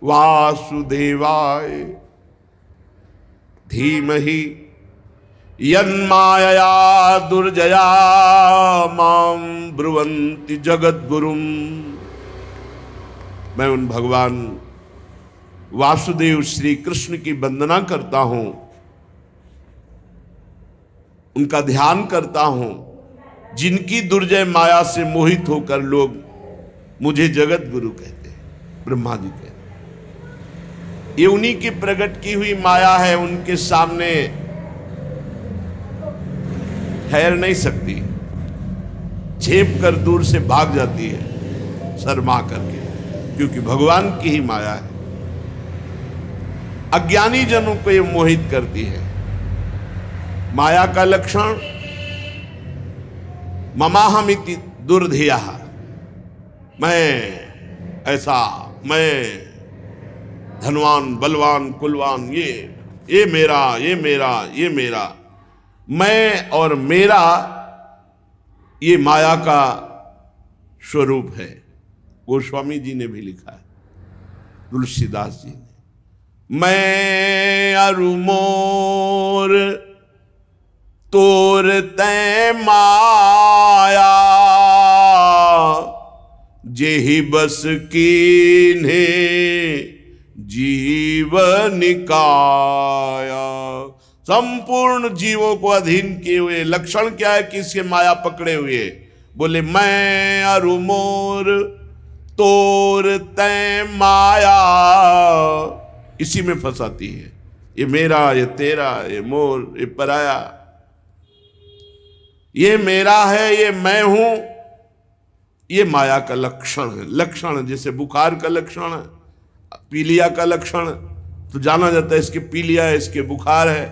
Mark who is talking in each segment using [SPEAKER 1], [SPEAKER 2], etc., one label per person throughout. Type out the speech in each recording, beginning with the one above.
[SPEAKER 1] वासुदेवाय धीमहि यन्मायया दुर्जया मां ब्रुवन्ति जगद्गुरुम। मैं उन भगवान वासुदेव श्री कृष्ण की वंदना करता हूं, उनका ध्यान करता हूं, जिनकी दुर्जय माया से मोहित होकर लोग मुझे जगत गुरु कहते हैं, ब्रह्मा जी कहते हैं। ये उन्हीं की प्रकट की हुई माया है, उनके सामने ठहर नहीं सकती, झेप कर दूर से भाग जाती है शर्मा करके, क्योंकि भगवान की ही माया है। अज्ञानी जनों को ये मोहित करती है। माया का लक्षण ममाहमिति दुर्धिया, मैं ऐसा, मैं धनवान बलवान कुलवान, ये मेरा, ये मेरा, ये मेरा, मैं और मेरा, ये माया का स्वरूप है। गोस्वामी जी ने भी लिखा है, तुलसीदास जी ने, मैं अरु मोर तोर तै माया, जेहि बस कीन्हे जीव निकाया। संपूर्ण जीवों को अधीन किए हुए लक्षण क्या है कि इसके माया पकड़े हुए? बोले मैं अरु मोर तोर तै माया, इसी में फंसाती है। ये मेरा, ये तेरा, ये मोर, ये पराया, ये मेरा है, ये मैं हूं, ये माया का लक्षण है। लक्षण जैसे बुखार का लक्षण है, पीलिया का लक्षण तो जाना जाता है इसके पीलिया है, इसके बुखार है।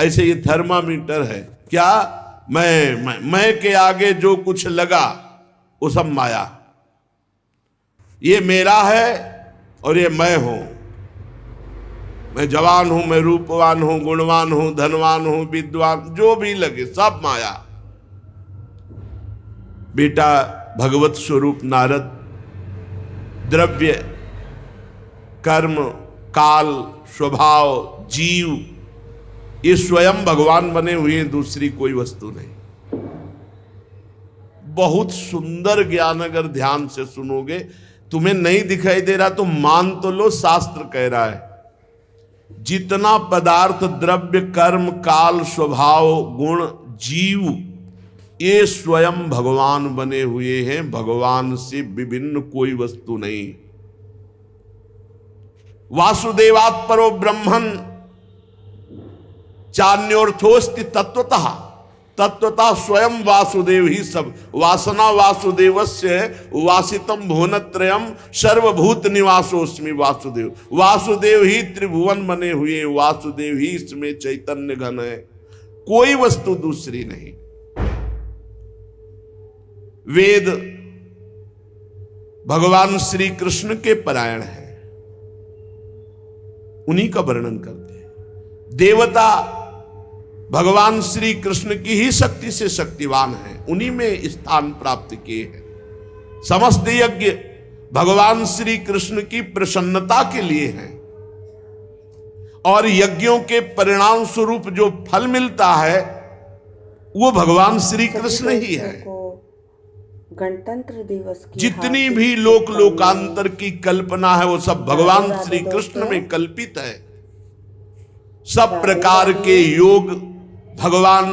[SPEAKER 1] ऐसे ये थर्मामीटर है। क्या? मैं के आगे जो कुछ लगा वो सब माया। ये मेरा है और ये मैं हूं। मैं जवान हूं, मैं रूपवान हूं, गुणवान हूं, धनवान हूं, विद्वान, जो भी लगे सब माया। बेटा भगवत स्वरूप नारद द्रव्य, कर्म, काल, स्वभाव, जीव, ये स्वयं भगवान बने हुए हैं, दूसरी कोई वस्तु नहीं। बहुत सुंदर ज्ञान अगर ध्यान से सुनोगे, तुम्हें नहीं दिखाई दे रहा तो मान तो लो, शास्त्र कह रहा है जितना पदार्थ, द्रव्य, कर्म, काल, स्वभाव, गुण, जीव, ये स्वयं भगवान बने हुए हैं। भगवान से विभिन्न कोई वस्तु नहीं। वासुदेवात् परो ब्रह्मन् चान्योर्थोस्ति तत्वतः, तत्वतः स्वयं वासुदेव ही सब। वासना वासुदेवस्य वासितम भुवनत्रयम् सर्वभूत निवासोस्मि वासुदेव। वासुदेव ही त्रिभुवन बने हुए, वासुदेव ही इसमें चैतन्य घन है, कोई वस्तु दूसरी नहीं। वेद भगवान श्री कृष्ण के परायण है, उन्हीं का वर्णन करते हैं। देवता भगवान श्री कृष्ण की ही शक्ति से शक्तिवान है, उन्हीं में स्थान प्राप्त किए हैं। समस्त यज्ञ भगवान श्री कृष्ण की प्रसन्नता के लिए हैं, और यज्ञों के परिणाम स्वरूप जो फल मिलता है वो भगवान श्री कृष्ण ही है।
[SPEAKER 2] गणतंत्र दिवस की
[SPEAKER 1] जितनी भी लोक लोकांतर की कल्पना है वो सब भगवान श्री कृष्ण में कल्पित है। सब प्रकार के योग भगवान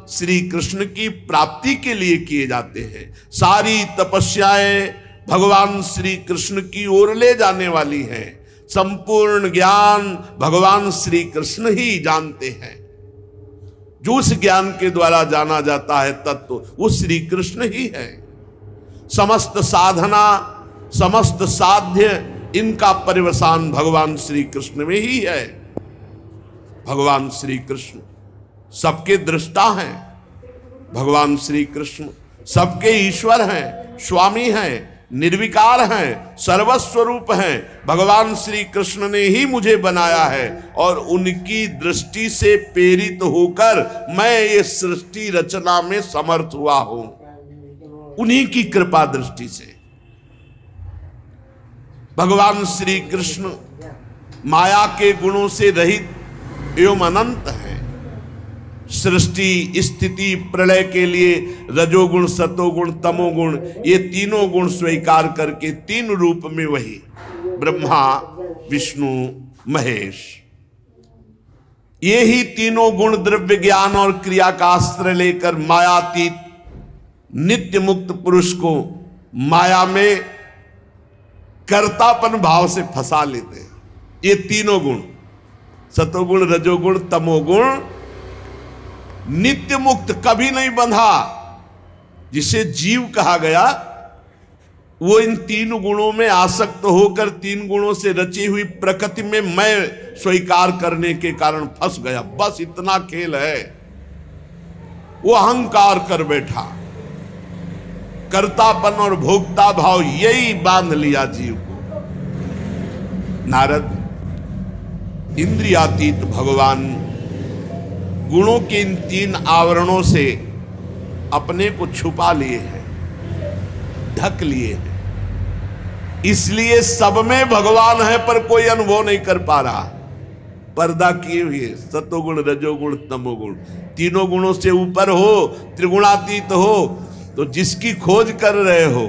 [SPEAKER 1] श्री कृष्ण की प्राप्ति के लिए किए जाते हैं। सारी तपस्याएं भगवान श्री कृष्ण की ओर ले जाने वाली हैं। संपूर्ण ज्ञान भगवान श्री कृष्ण ही जानते हैं। जो उस ज्ञान के द्वारा जाना जाता है तत्व, वो श्री कृष्ण ही है। समस्त साधना, समस्त साध्य, इनका परिवसान भगवान श्री कृष्ण में ही है। भगवान श्री कृष्ण सबके दृष्टा हैं। भगवान श्री कृष्ण सबके ईश्वर हैं, स्वामी हैं, निर्विकार हैं, सर्वस्वरूप हैं। भगवान श्री कृष्ण ने ही मुझे बनाया है और उनकी दृष्टि से प्रेरित होकर मैं ये सृष्टि रचना में समर्थ हुआ हूं, उन्हीं की कृपा दृष्टि से। भगवान श्री कृष्ण माया के गुणों से रहित एवं अनंत है। सृष्टि स्थिति प्रलय के लिए रजोगुण सतोगुण तमोगुण ये तीनों गुण स्वीकार करके तीन रूप में वही ब्रह्मा विष्णु महेश, ये ही तीनों गुण द्रव्य ज्ञान और क्रिया का आश्रय लेकर मायातीत नित्य मुक्त पुरुष को माया में कर्तापन भाव से फंसा लेते हैं। ये तीनों गुण सतोगुण रजोगुण तमोगुण नित्य मुक्त कभी नहीं बंधा, जिसे जीव कहा गया वो इन तीन गुणों में आसक्त होकर तीन गुणों से रची हुई प्रकृति में मैं स्वीकार करने के कारण फंस गया। बस इतना खेल है। वो अहंकार कर बैठा, कर्तापन और भोक्ता भाव यही बांध लिया जीव को। नारद इंद्रियातीत भगवान गुणों के इन तीन आवरणों से अपने को छुपा लिए हैं, ढक लिए हैं। इसलिए सब में भगवान है पर कोई अनुभव नहीं कर पा रहा। पर्दा किए हुए सतोगुण रजोगुण तमोगुण तीनों गुणों से ऊपर हो, त्रिगुणातीत हो, तो जिसकी खोज कर रहे हो